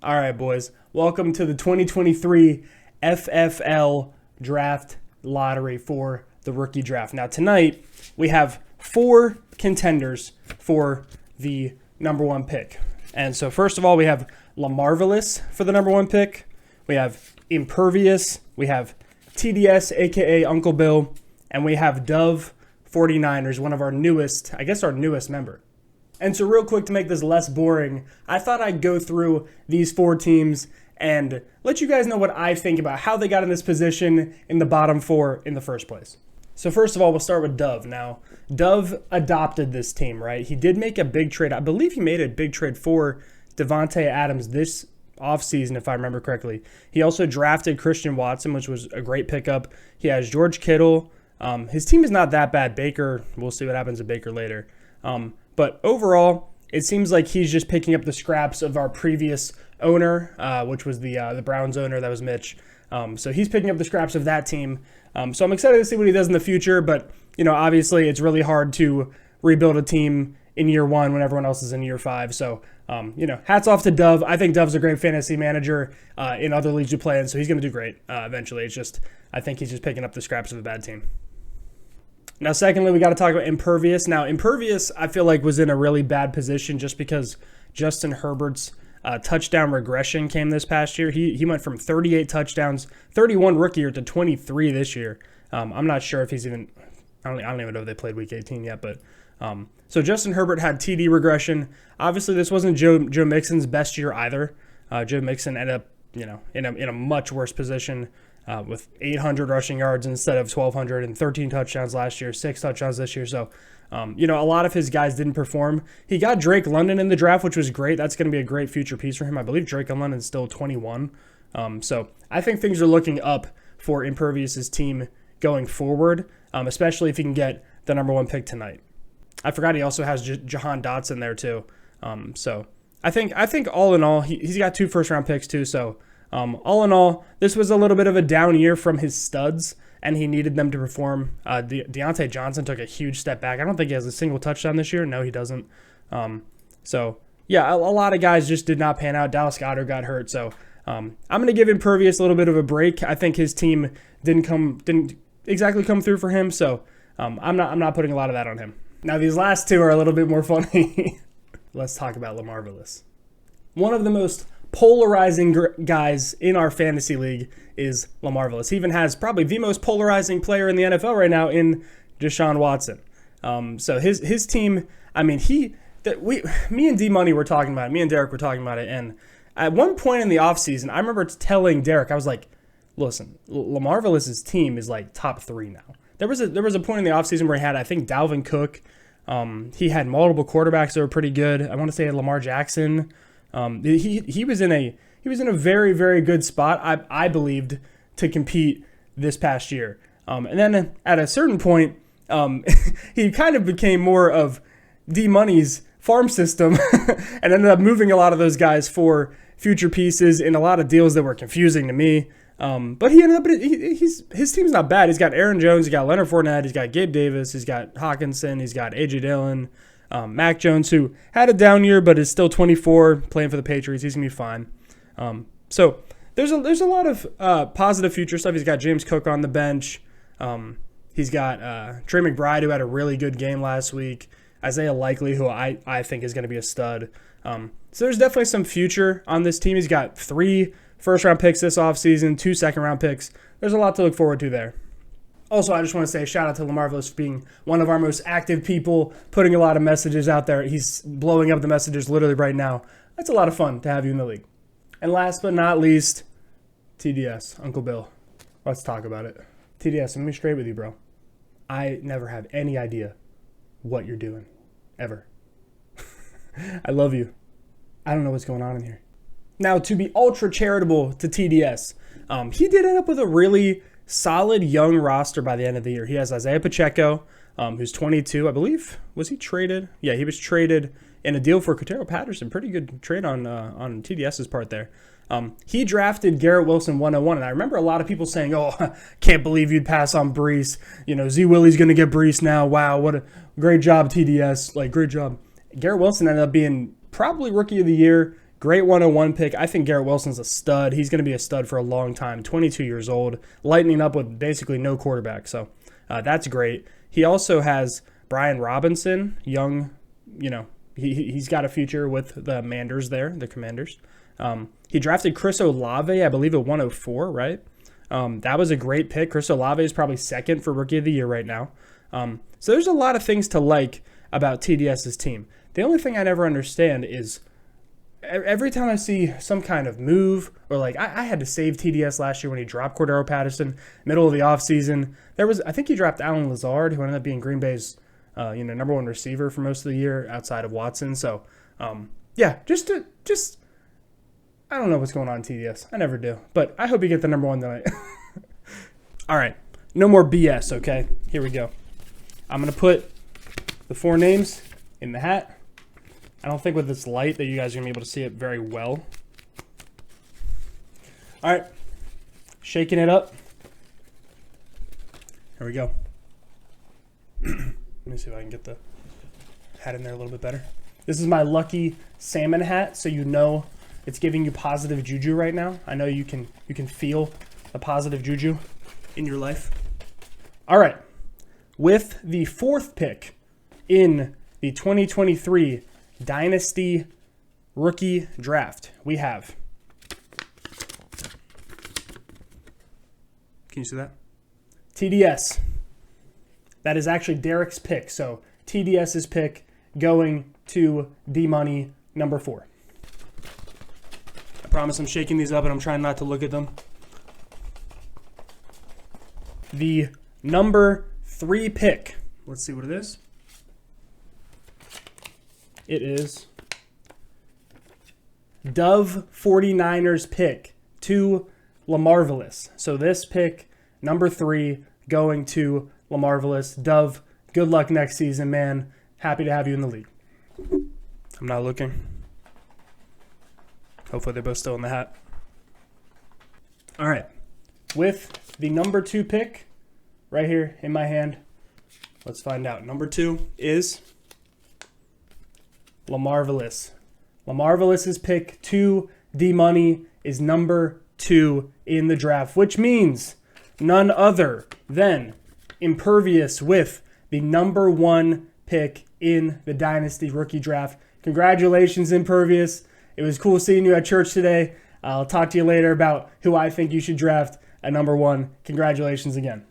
All right, boys. Welcome to the 2023 FFL Draft Lottery for the rookie draft. Now, tonight, we have 4 contenders for the number 1 pick. And so, first of all, we have LaMarvelous for the number 1 pick. We have Impervious. We have TDS, a.k.a. Uncle Bill. And we have Dove 49ers, one of our newest member. And so real quick, to make this less boring, I thought I'd go through these 4 teams and let you guys know what I think about how they got in this position in the bottom 4 in the first place. So first of all, we'll start with Dove. Now, Dove adopted this team, right? He did make a big trade. I believe he made a big trade for Davante Adams this offseason, if I remember correctly. He also drafted Christian Watson, which was a great pickup. He has George Kittle. His team is not that bad. Baker, we'll see what happens to Baker later. But overall, it seems like he's just picking up the scraps of our previous owner, which was the Browns owner. That was Mitch. So he's picking up the scraps of that team. So I'm excited to see what he does in the future. But, obviously it's really hard to rebuild a team in year 1 when everyone else is in year 5. So, hats off to Dove. I think Dove's a great fantasy manager in other leagues we play in. So he's going to do great eventually. I think he's just picking up the scraps of a bad team. Now, secondly, we got to talk about Impervious. Now, Impervious, I feel like, was in a really bad position just because Justin Herbert's touchdown regression came this past year. He went from 38 touchdowns, 31 rookie year, to 23 this year. I'm not sure if he's even – I don't even know if they played Week 18 yet. But so Justin Herbert had TD regression. Obviously, this wasn't Joe Mixon's best year either. Joe Mixon ended up in a much worse position. With 800 rushing yards instead of 1,200 and 13 touchdowns last year, 6 touchdowns this year. So, a lot of his guys didn't perform. He got Drake London in the draft, which was great. That's going to be a great future piece for him. I believe Drake London is still 21. So I think things are looking up for Impervious's team going forward, especially if he can get the number 1 pick tonight. I forgot he also has Jahan Dotson there too. So I think all in all, he's got 2 first-round picks too. So. All in all, this was a little bit of a down year from his studs, and he needed them to perform. Deontay Johnson took a huge step back. I don't think he has a single touchdown this year. No, he doesn't. So, yeah, a lot of guys just did not pan out. Dallas Goedert got hurt. So, I'm going to give Impervious a little bit of a break. I think his team didn't exactly come through for him. So, I'm not putting a lot of that on him. Now, these last 2 are a little bit more funny. Let's talk about LaMarvelous. One of the most polarizing guys in our fantasy league is LaMarvelous. He even has probably the most polarizing player in the NFL right now in Deshaun Watson. So his team, me and D-Money were talking about it. Me and Derek were talking about it. And at one point in the offseason, I remember telling Derek, I was like, listen, LaMarvelous's team is like top 3 now. There was a point in the offseason where he had, I think, Dalvin Cook. He had multiple quarterbacks that were pretty good. I want to say Lamar Jackson. He was in a very, very good spot, I believed, to compete this past year. And then at a certain point, he kind of became more of D-Money's farm system and ended up moving a lot of those guys for future pieces in a lot of deals that were confusing to me. But he ended up, his team's not bad. He's got Aaron Jones, he's got Leonard Fournette, he's got Gabe Davis, he's got Hawkinson, he's got A.J. Dillon. Mac Jones, who had a down year but is still 24, playing for the Patriots. He's going to be fine. So there's a lot of positive future stuff. He's got James Cook on the bench. He's got Trey McBride, who had a really good game last week. Isaiah Likely, who I think is going to be a stud. So there's definitely some future on this team. He's got 3 first-round picks this offseason, 2 second-round picks. There's a lot to look forward to there. Also, I just want to say shout out to LaMarvelous for being one of our most active people, putting a lot of messages out there. He's blowing up the messages literally right now. That's a lot of fun to have you in the league. And last but not least, TDS, Uncle Bill. Let's talk about it. TDS, I'm going to be straight with you, bro. I never have any idea what you're doing, ever. I love you. I don't know what's going on in here. Now, to be ultra charitable to TDS, he did end up with a really solid young roster by the end of the year. He has Isaiah Pacheco, who's 22, I believe. Was he traded? Yeah, he was traded in a deal for Cordarrelle Patterson. Pretty good trade on TDS's part there. He drafted Garrett Wilson 101, and I remember a lot of people saying, "Oh, can't believe you'd pass on Breece. Z Willie's going to get Breece now. Wow, what a great job, TDS. Great job." Garrett Wilson ended up being probably Rookie of the Year. Great 101 pick. I think Garrett Wilson's a stud. He's going to be a stud for a long time. 22 years old, lightening up with basically no quarterback. So that's great. He also has Brian Robinson, young, he's got a future with the Manders there, the Commanders. He drafted Chris Olave, I believe, at 104, right? That was a great pick. Chris Olave is probably second for Rookie of the Year right now. So there's a lot of things to like about TDS's team. The only thing I never understand is every time I see some kind of move, or like I had to save TDS last year when he dropped Cordero Patterson, middle of the offseason. I think he dropped Allen Lazard, who ended up being Green Bay's number one receiver for most of the year outside of Watson. So, just I don't know what's going on in TDS. I never do. But I hope you get the number one tonight. All right. No more BS, okay? Here we go. I'm going to put the 4 names in the hat. I don't think with this light that you guys are going to be able to see it very well. All right. Shaking it up. There we go. Let me see if I can get the hat in there a little bit better. This is my lucky salmon hat, so you know it's giving you positive juju right now. I know you can feel the positive juju in your life. All right. With the 4th pick in the 2023 Dynasty Rookie Draft, we have, can you see that? TDS. That is actually Derek's pick. So TDS's pick going to D-Money number 4. I promise I'm shaking these up and I'm trying not to look at them. The number 3 pick. Let's see what it is. It is Dove 49ers pick to LaMarvelous. So this pick, number 3, going to LaMarvelous. Dove, good luck next season, man. Happy to have you in the league. I'm not looking. Hopefully they're both still in the hat. All right. With the number 2 pick right here in my hand, let's find out. Number 2 is LaMarvelous. LaMarvelous's pick to D-Money is number 2 in the draft, which means none other than Impervious with the number 1 pick in the Dynasty Rookie Draft. Congratulations, Impervious. It was cool seeing you at church today. I'll talk to you later about who I think you should draft at number 1. Congratulations again.